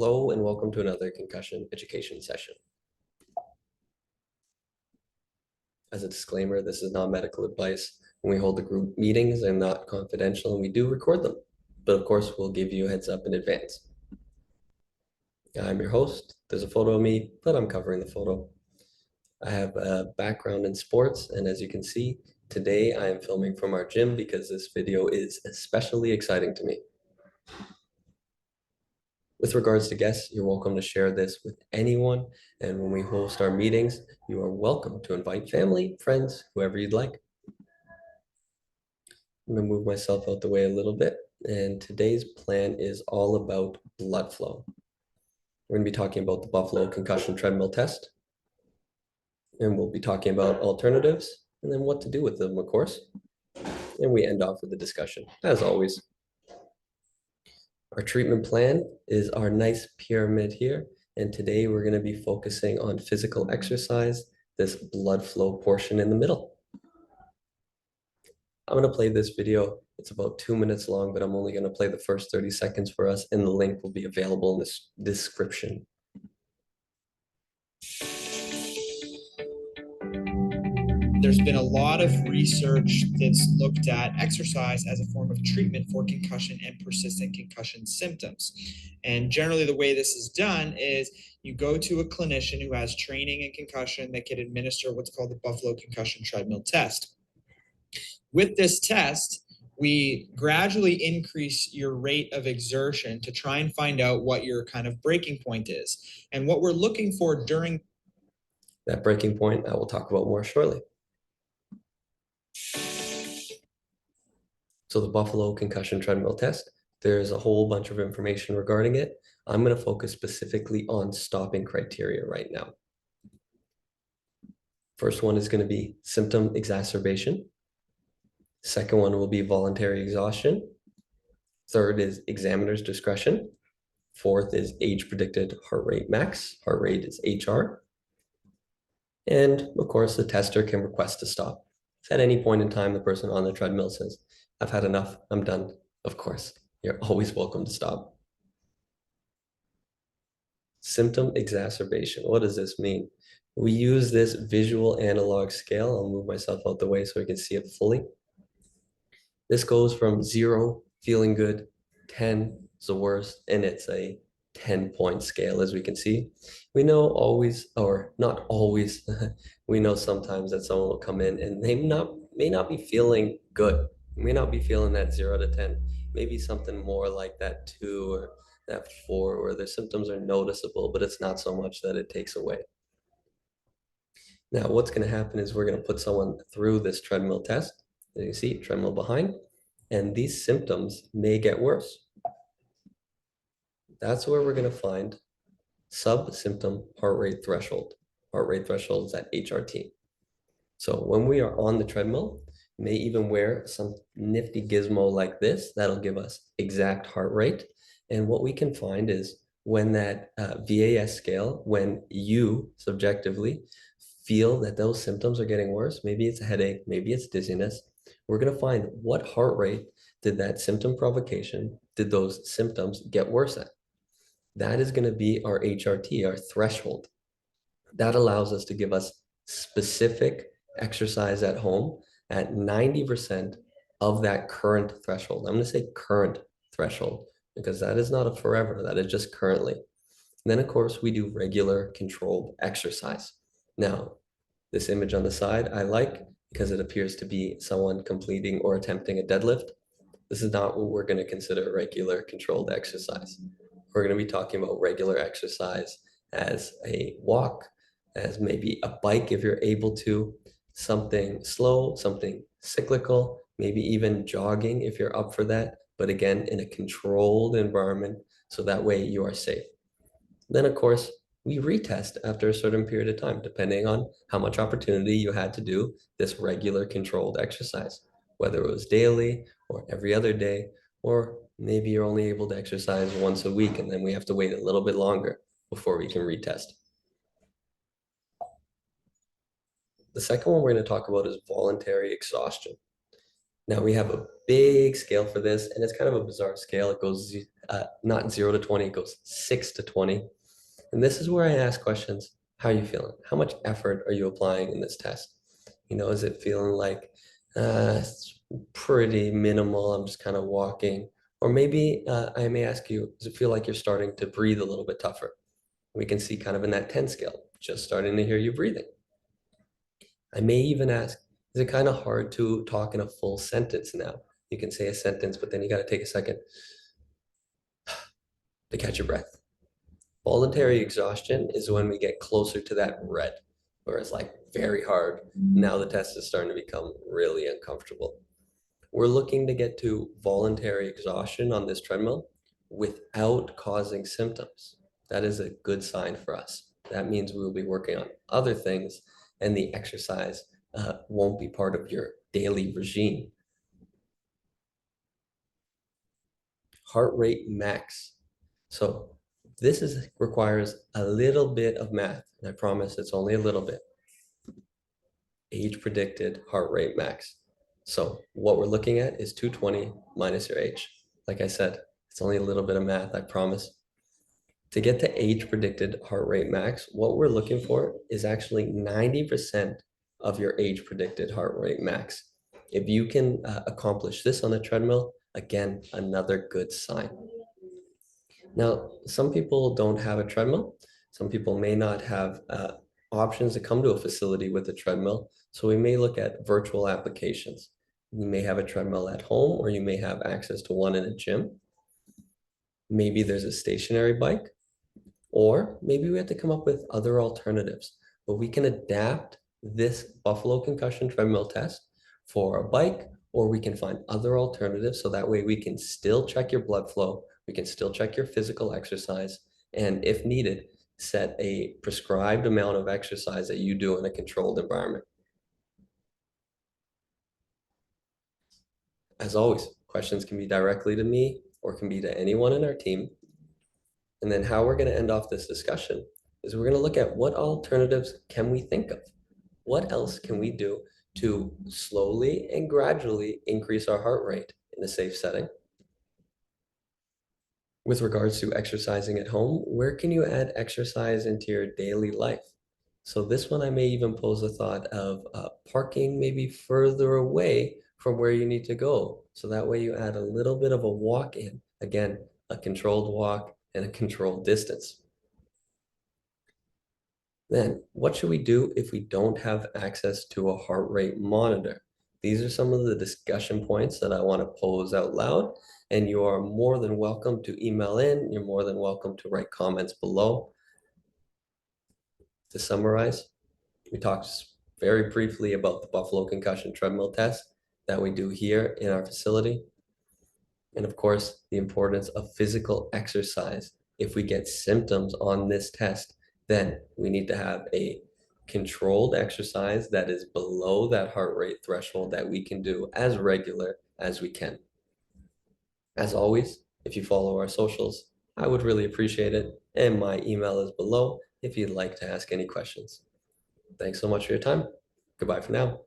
Hello and welcome to another concussion education session. As a disclaimer, this is not medical advice. When we hold the group meetings, they're not confidential and we do record them. But of course, we'll give you a heads up in advance. I'm your host. There's a photo of me, but I'm covering the photo. I have a background in sports, and as you can see, today I am filming from our gym because this video is especially exciting to me. With regards to guests, you're welcome to share this with anyone. And when we host our meetings, you are welcome to invite family, friends, whoever you'd like. I'm gonna move myself out the way a little bit. And today's plan is all about blood flow. We're gonna be talking about the Buffalo Concussion Treadmill Test. And we'll be talking about alternatives and then what to do with them, of course. And we end off with a discussion, as always. Our treatment plan is our nice pyramid here. And today we're going to be focusing on physical exercise, this blood flow portion in the middle. I'm going to play this video. It's about 2 minutes long, but I'm only going to play the first 30 seconds for us, and the link will be available in the description. There's been a lot of research that's looked at exercise as a form of treatment for concussion and persistent concussion symptoms. And generally the way this is done is you go to a clinician who has training in concussion that can administer what's called the Buffalo Concussion Treadmill Test. With this test, we gradually increase your rate of exertion to try and find out what your kind of breaking point is. And what we're looking for during that breaking point, I will talk about more shortly. So the Buffalo Concussion Treadmill Test, there's a whole bunch of information regarding it. I'm going to focus specifically on stopping criteria right now. First one is going to be symptom exacerbation. Second one will be voluntary exhaustion. Third is examiner's discretion. Fourth is age predicted heart rate max. Heart rate is HR. And of course, the tester can request to stop. If at any point in time, the person on the treadmill says, "I've had enough, I'm done," of course, you're always welcome to stop. Symptom exacerbation, what does this mean? We use this visual analog scale. I'll move myself out the way so we can see it fully. This goes from 0, feeling good, 10 is the worst, and it's a 10-point scale, as we can see. We know always, or not always, we know sometimes that someone will come in and they may not be feeling good. May not be feeling that 0 to 10, maybe something more like that 2 or that 4, where their symptoms are noticeable, but it's not so much that it takes away. Now, what's going to happen is we're going to put someone through this treadmill test. As you see, treadmill behind, and these symptoms may get worse. That's where we're going to find sub-symptom heart rate threshold. Heart rate threshold is at HRT. So when we are on the treadmill, we may even wear some nifty gizmo like this. That'll give us exact heart rate. And what we can find is when that VAS scale, when you subjectively feel that those symptoms are getting worse, maybe it's a headache, maybe it's dizziness, we're going to find what heart rate did that symptom provocation, did those symptoms get worse at? That is going to be our HRT, our threshold. That allows us to give us specific exercise at home at 90% of that current threshold. I'm going to say current threshold because that is not a forever, that is just currently. And then of course we do regular controlled exercise. Now, this image on the side I like because it appears to be someone completing or attempting a deadlift. This is not what we're going to consider regular controlled exercise. We're going to be talking about regular exercise as a walk, as maybe a bike if you're able to, something slow, something cyclical, maybe even jogging if you're up for that, but again, in a controlled environment, so that way you are safe. Then of course, we retest after a certain period of time, depending on how much opportunity you had to do this regular controlled exercise, whether it was daily or every other day, or maybe you're only able to exercise once a week and then we have to wait a little bit longer before we can retest. The second one we're going to talk about is voluntary exhaustion. Now we have a big scale for this, and it's kind of a bizarre scale. It goes not 0 to 20, it goes 6 to 20. And this is where I ask questions. How are you feeling? How much effort are you applying in this test? Is it feeling like it's pretty minimal? I'm just kind of walking. Or maybe I may ask you, does it feel like you're starting to breathe a little bit tougher? We can see kind of in that 10 scale, just starting to hear you breathing. I may even ask, is it kind of hard to talk in a full sentence now? You can say a sentence, but then you got to take a second to catch your breath. Voluntary exhaustion is when we get closer to that red, where it's like very hard. Now the test is starting to become really uncomfortable. We're looking to get to voluntary exhaustion on this treadmill without causing symptoms. That is a good sign for us. That means we will be working on other things and the exercise won't be part of your daily regime. Heart rate max. So this requires a little bit of math, and I promise it's only a little bit. Age predicted heart rate max. So what we're looking at is 220 minus your age. Like I said, it's only a little bit of math, I promise. To get to age predicted heart rate max, what we're looking for is actually 90% of your age predicted heart rate max. If you can accomplish this on a treadmill, again, another good sign. Now, some people don't have a treadmill. Some people may not have options to come to a facility with a treadmill. So we may look at virtual applications. You may have a treadmill at home, or you may have access to one in a gym. Maybe there's a stationary bike, or maybe we have to come up with other alternatives. But we can adapt this Buffalo Concussion treadmill test for a bike, or we can find other alternatives so that way we can still check your blood flow, we can still check your physical exercise, and if needed, set a prescribed amount of exercise that you do in a controlled environment. As always, questions can be directly to me or can be to anyone in our team. And then how we're going to end off this discussion is we're going to look at what alternatives can we think of? What else can we do to slowly and gradually increase our heart rate in a safe setting? With regards to exercising at home, where can you add exercise into your daily life? So this one, I may even pose a thought of parking maybe further away from where you need to go. So that way you add a little bit of a walk in, again, a controlled walk and a controlled distance. Then what should we do if we don't have access to a heart rate monitor? These are some of the discussion points that I want to pose out loud, and you are more than welcome to email in. You're more than welcome to write comments below. To summarize, we talked very briefly about the Buffalo Concussion treadmill test that we do here in our facility. And of course, the importance of physical exercise. If we get symptoms on this test, then we need to have a controlled exercise that is below that heart rate threshold that we can do as regular as we can. As always, if you follow our socials, I would really appreciate it. And my email is below if you'd like to ask any questions. Thanks so much for your time. Goodbye for now.